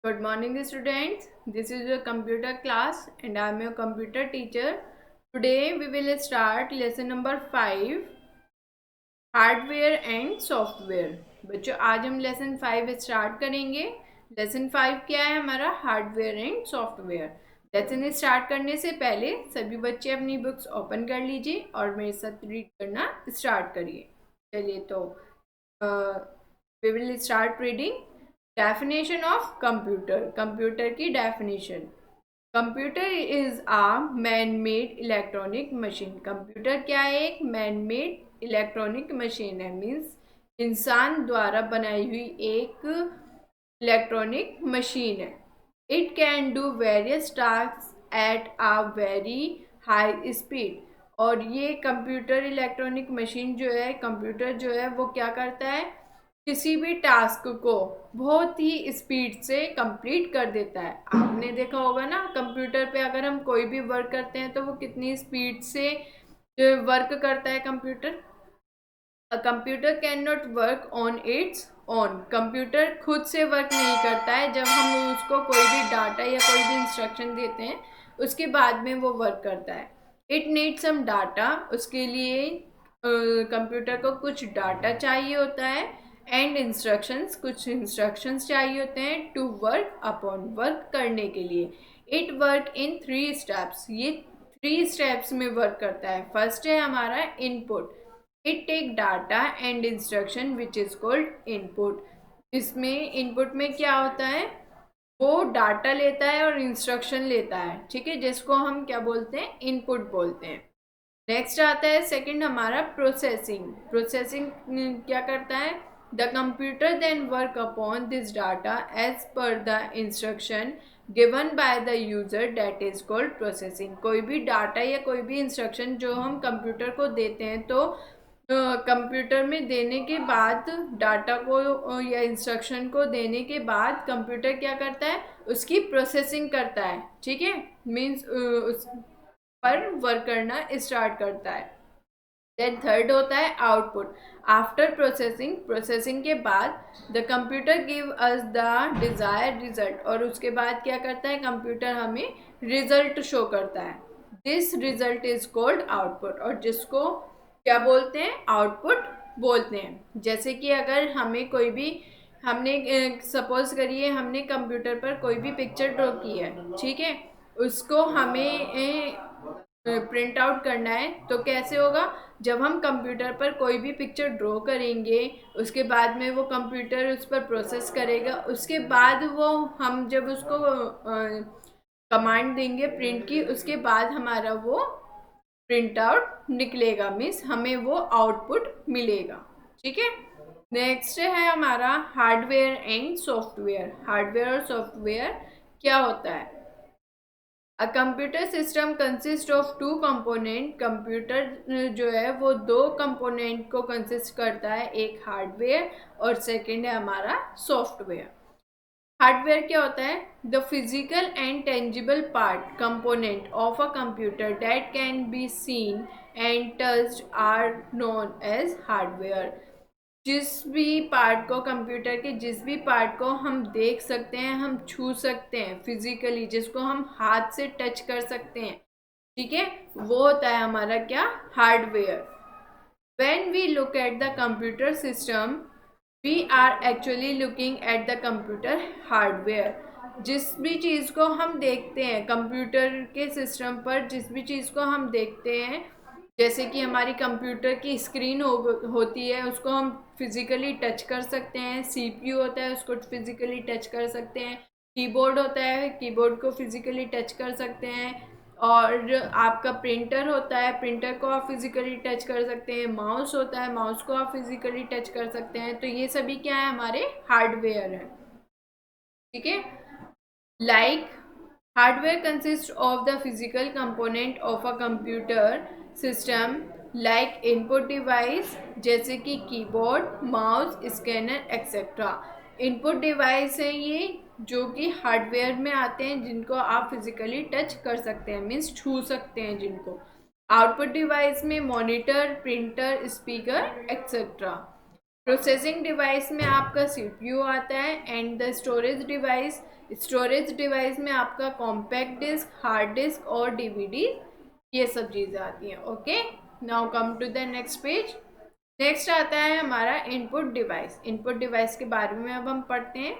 Good morning, students. This is your computer class, and I am your computer teacher. Today, we will start lesson number 5 hardware and software. बच्चों, आज हम lesson 5 start करेंगे। Lesson 5 क्या है हमारा? Hardware and software. Lesson start करने से पहले सभी बच्चे अपनी बुक्स ओपन कर लीजिए और मेरे साथ रीड करना स्टार्ट करिए। चलिए, तो we will start reading. Definition of computer. Computer की definition. Computer is a man made electronic machine. Computer क्या है? एक मैन मेड इलेक्ट्रॉनिक मशीन है। मीन्स इंसान द्वारा बनाई हुई एक इलेक्ट्रॉनिक मशीन है। It can do various task at a very high speed. और ये कंप्यूटर इलेक्ट्रॉनिक मशीन जो है, कंप्यूटर जो है वो क्या करता है? किसी भी टास्क को बहुत ही स्पीड से कंप्लीट कर देता है। आपने देखा होगा ना, कंप्यूटर पे अगर हम कोई भी वर्क करते हैं तो वो कितनी स्पीड से वर्क करता है computer. A computer can not work on it's on. Computer खुद से वर्क नहीं करता है। जब हम उसको कोई भी डाटा या कोई भी इंस्ट्रक्शन देते हैं उसके बाद में वो वर्क करता है। It need some data. उसके लिए कंप्यूटर को कुछ डाटा चाहिए होता है। एंड इंस्ट्रक्शंस, कुछ इंस्ट्रक्शंस चाहिए होते हैं टू वर्क अपॉन, वर्क करने के लिए। It work in 3 steps. ये 3 स्टेप्स में वर्क करता है। फर्स्ट है हमारा input. It take data and instruction which is called input. इसमें इनपुट में क्या होता है? वो डाटा लेता है और इंस्ट्रक्शन लेता है, ठीक है, जिसको हम क्या बोलते हैं? इनपुट बोलते हैं। नेक्स्ट आता है सेकंड हमारा प्रोसेसिंग। प्रोसेसिंग क्या करता है? The computer then work upon this data as per the instruction given by the user, that is called processing. कोई भी डाटा या कोई भी इंस्ट्रक्शन जो हम कंप्यूटर को देते हैं तो कंप्यूटर में देने के बाद, डाटा को या इंस्ट्रक्शन को देने के बाद कंप्यूटर क्या करता है? उसकी प्रोसेसिंग करता है, ठीक है। मीन्स उस पर वर्क करना स्टार्ट करता है। देन थर्ड होता है आउटपुट। आफ्टर प्रोसेसिंग, प्रोसेसिंग के बाद the computer give us the desire result. और उसके बाद क्या करता है? कंप्यूटर हमें रिजल्ट शो करता है। This result is called output. और जिसको क्या बोलते हैं? आउटपुट बोलते हैं। जैसे कि अगर हमें कोई भी, हमने सपोज करिए हमने कंप्यूटर पर कोई भी पिक्चर ड्रॉ की है, ठीक है, उसको हमें प्रिंट आउट करना है तो कैसे होगा? जब हम कंप्यूटर पर कोई भी पिक्चर ड्रॉ करेंगे उसके बाद में वो कंप्यूटर उस पर प्रोसेस करेगा। उसके बाद वो, हम जब उसको कमांड देंगे प्रिंट की, उसके बाद हमारा वो प्रिंट आउट निकलेगा। मीन्स हमें वो आउटपुट मिलेगा, ठीक है। नेक्स्ट है हमारा हार्डवेयर एंड सॉफ्टवेयर। हार्डवेयर और सॉफ्टवेयर क्या होता है? A computer system consist of 2 component. Computer जो है वो 2 कंपोनेंट को कंसिस्ट करता है, एक हार्डवेयर और सेकंड है हमारा सॉफ्टवेयर। हार्डवेयर क्या होता है? The physical and tangible part component of a computer that can be seen and touched are known as hardware. जिस भी पार्ट को, कंप्यूटर के जिस भी पार्ट को हम देख सकते हैं, हम छू सकते हैं फिजिकली, जिसको हम हाथ से टच कर सकते हैं, ठीक है, वो होता है हमारा क्या? Hardware. When we look at the computer system we are actually looking at the computer hardware. जिस भी चीज़ को हम देखते हैं कंप्यूटर के सिस्टम पर, जिस भी चीज़ को हम देखते हैं, जैसे कि हमारी कंप्यूटर की स्क्रीन होती है, उसको हम फिजिकली टच कर सकते हैं। सीपीयू होता है, उसको फिजिकली टच कर सकते हैं। कीबोर्ड होता है, कीबोर्ड को फिजिकली टच कर सकते हैं। और आपका प्रिंटर होता है, प्रिंटर को आप फिजिकली टच कर सकते हैं। माउस होता है, माउस को आप फिजिकली टच कर सकते हैं। तो ये सभी क्या है? हमारे हार्डवेयर है, ठीक है। Like hardware consists of the physical component of a computer system like input device जैसे कि keyboard, mouse, scanner etcetera. Input device है ये, जो कि हार्डवेयर में आते हैं, जिनको आप फिजिकली टच कर सकते हैं, मीन्स छू सकते हैं जिनको। आउटपुट डिवाइस में monitor, printer, speaker etcetera. Processing device में आपका सीपीयू आता है एंड द स्टोरेज डिवाइस में आपका कॉम्पैक्ट डिस्क, हार्ड डिस्क और डीवीडी, ये सब चीज़ें आती हैं. Okay, now come to the next page. Next आता है हमारा इनपुट डिवाइस. इनपुट डिवाइस के बारे में अब हम पढ़ते हैं.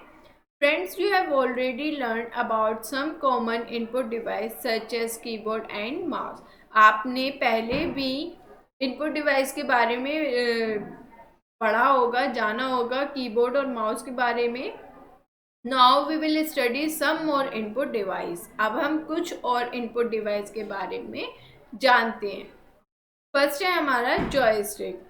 Friends, you have already learn about some common input device such as keyboard and mouse. आपने पहले भी इनपुट डिवाइस के बारे में पढ़ा होगा, जाना होगा, कीबोर्ड और माउस के बारे में. Now we will study some more input device. अब हम कुछ और इनपुट डिवाइस के बारे में जानते हैं. फर्स्ट है हमारा joystick.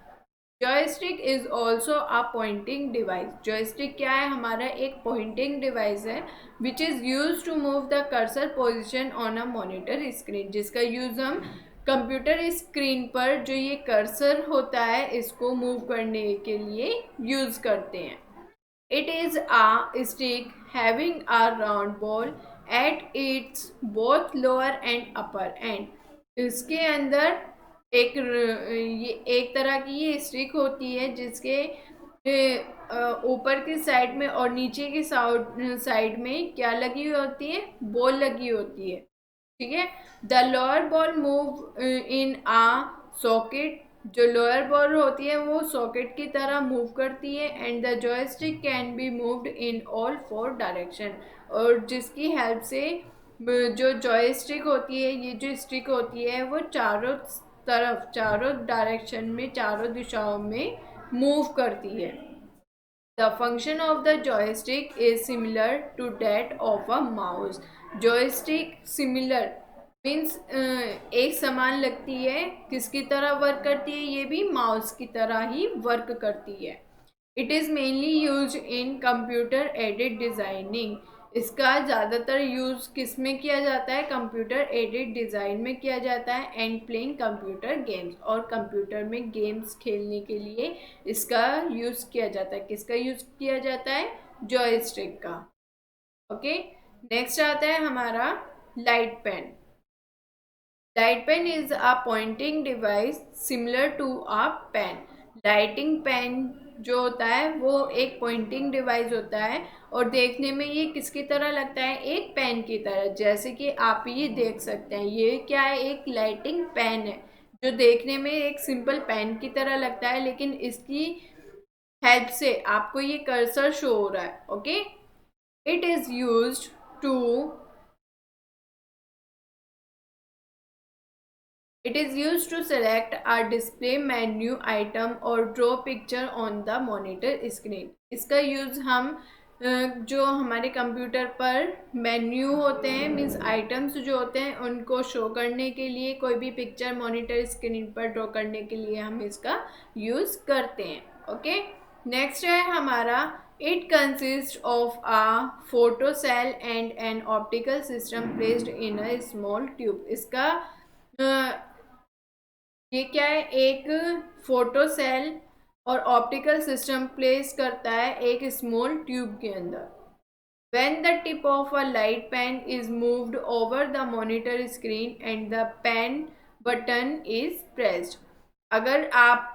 Joystick is also a pointing device. Joystick क्या है? हमारा एक पॉइंटिंग डिवाइस है which is use to move the cursor position on a monitor screen. जिसका यूज हम कंप्यूटर स्क्रीन पर जो ये कर्सर होता है इसको मूव करने के लिए यूज करते हैं. It is a stick having a round ball at its both lower and upper and. इसके अंदर ये एक तरह की ये स्टिक होती है जिसके ऊपर की साइड में और नीचे की साइड में क्या लगी हुई होती है? बॉल लगी होती है. ठीक है. The lower ball move in a socket. जो लोअर बॉल होती है वो सॉकेट की तरह मूव करती है. And the joystick can be moved in all 4 direction. और जिसकी हेल्प से जो जॉयस्टिक होती है, ये जो स्टिक होती है वो चारों तरफ, चारों डायरेक्शन में, चारों दिशाओं में मूव करती है. The function of the joystick is similar to that of a mouse. Joystick similar means एक समान लगती है. किसकी तरह वर्क करती है? ये भी माउस की तरह ही वर्क करती है. It is mainly use in computer aided designing. इसका ज़्यादातर यूज़ किस में किया जाता है? कंप्यूटर एडेड डिज़ाइन में किया जाता है. And playing computer games. और कंप्यूटर में गेम्स खेलने के लिए इसका यूज़ किया जाता है. किसका यूज़ किया जाता है? जॉयस्टिक का. ओके. नेक्स्ट आता है हमारा light pen. Light pen is a pointing device similar to a pen. Lighting pen जो होता है वो एक पॉइंटिंग डिवाइस होता है और देखने में ये किसकी तरह लगता है? एक पेन की तरह. जैसे कि आप ये देख सकते हैं, ये क्या है? एक लाइटिंग पेन है जो देखने में एक सिंपल पेन की तरह लगता है, लेकिन इसकी हेल्प से आपको ये कर्सर शो हो रहा है. Okay. It is used to It is used to select a display menu item or draw picture on the monitor screen. इसका यूज़ हम जो हमारे कंप्यूटर पर मेन्यू होते हैं, मीन्स आइटम्स जो होते हैं उनको शो करने के लिए, कोई भी पिक्चर मॉनिटर स्क्रीन पर ड्रॉ करने के लिए हम इसका यूज़ करते हैं. ओके. नेक्स्ट है हमारा it consist of a photo cell and an optical system placed in a small tube. इसका ये क्या है? एक फोटो सेल और ऑप्टिकल सिस्टम प्लेस करता है एक स्मॉल ट्यूब के अंदर. When the tip of a light pen is moved over the monitor screen and the pen button is pressed. अगर आप,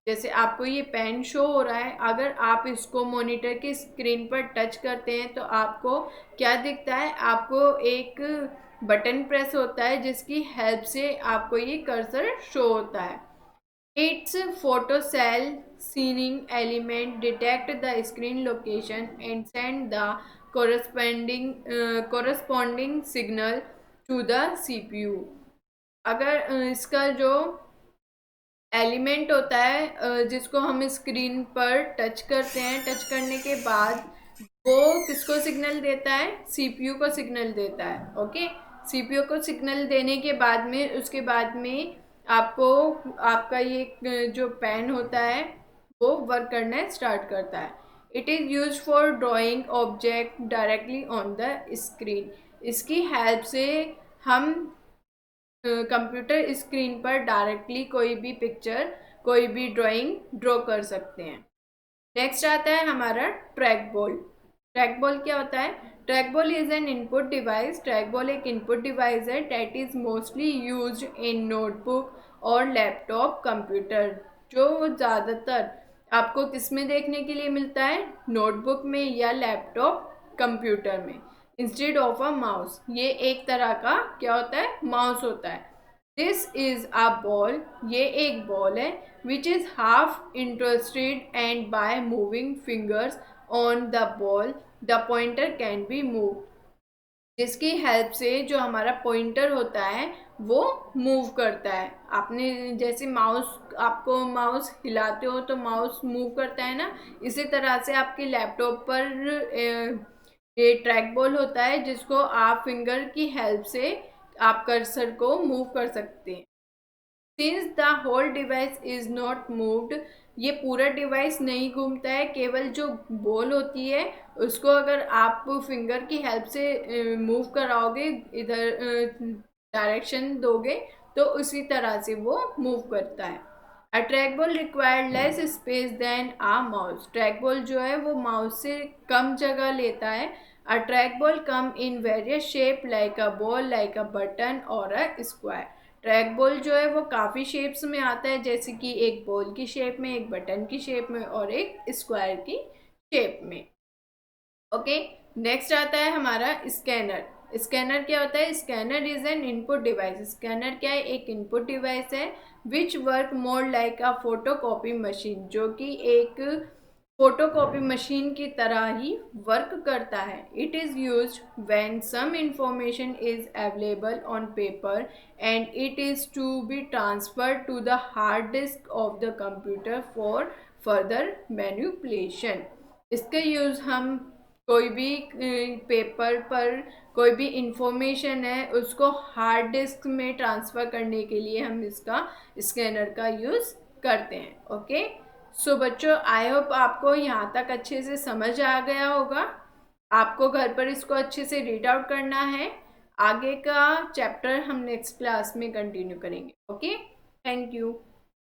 जैसे आपको ये पेन शो हो रहा है, अगर आप इसको मॉनिटर की स्क्रीन पर टच करते हैं तो आपको क्या दिखता है? आपको एक बटन प्रेस होता है जिसकी हेल्प से आपको ये कर्सर शो होता है. Its photo cell sensing element detect the screen location and send the corresponding signal to the CPU. अगर इसका जो एलिमेंट होता है जिसको हम स्क्रीन पर टच करते हैं, टच करने के बाद वो किसको सिग्नल देता है? CPU को सिग्नल देता है. ओके. CPU को सिग्नल देने के बाद में, उसके बाद में आपको आपका ये जो पेन होता है वो वर्क करना स्टार्ट करता है. It is use for drawing object directly on the screen. इसकी हेल्प से हम कंप्यूटर स्क्रीन पर डायरेक्टली कोई भी पिक्चर, कोई भी ड्राइंग ड्रॉ कर सकते हैं. नेक्स्ट आता है हमारा ट्रैक बॉल. ट्रैक बॉल क्या होता है? Track ball is an input device. Track ball एक इनपुट डिवाइस है that is mostly used in notebook और लैपटॉप कंप्यूटर. जो ज़्यादातर आपको किस में देखने के लिए मिलता है? नोटबुक में या लैपटॉप कंप्यूटर में, इंस्टेड ऑफ अ माउस। ये एक तरह का क्या होता है? माउस होता है। दिस इज अ बॉल, ये एक बॉल है, which is half interested and by moving fingers on the ball the pointer can be move. जिसकी हेल्प से जो हमारा पॉइंटर होता है वो मूव करता है। आपने जैसे माउस, आपको माउस हिलाते हो तो माउस मूव करता है ना, इसी तरह से आपके लैपटॉप पर ये ट्रैक बॉल होता है जिसको आप फिंगर की हेल्प से आप कर्सर को मूव कर सकते हैं। Since the whole device is not moved, ये पूरा डिवाइस नहीं घूमता है, केवल जो बॉल होती है उसको अगर आप फिंगर की हेल्प से मूव कराओगे, इधर डायरेक्शन दोगे तो उसी तरह से वो मूव करता है। A track ball required less space than a mouse, track ball जो है वो माउस से कम जगह लेता है। A track ball come in various shape like a ball, like a button और अ स्क्वायर। ट्रैक बॉल जो है वो काफ़ी शेप्स में आता है, जैसे कि एक बॉल की शेप में, एक बटन की शेप में और एक स्क्वायर की शेप में। ओके, नेक्स्ट आता है हमारा स्कैनर। स्कैनर क्या होता है? Scanner is an input device. Scanner क्या है? एक इनपुट डिवाइस है which work more like a photocopy machine, जो कि एक फोटोकॉपी मशीन की तरह ही वर्क करता है। It is use when some information is available on paper and it is to be transfer to the hard disk of the computer for further manipulation. इसका use हम कोई भी पेपर पर कोई भी इंफॉर्मेशन है उसको हार्ड डिस्क में ट्रांसफ़र करने के लिए हम इसका स्कैनर का यूज़ करते हैं। ओके, सो बच्चों, आई होप आपको यहाँ तक अच्छे से समझ आ गया होगा। आपको घर पर इसको अच्छे से रीड आउट करना है। आगे का चैप्टर हम नेक्स्ट क्लास में कंटिन्यू करेंगे। Okay, thank you.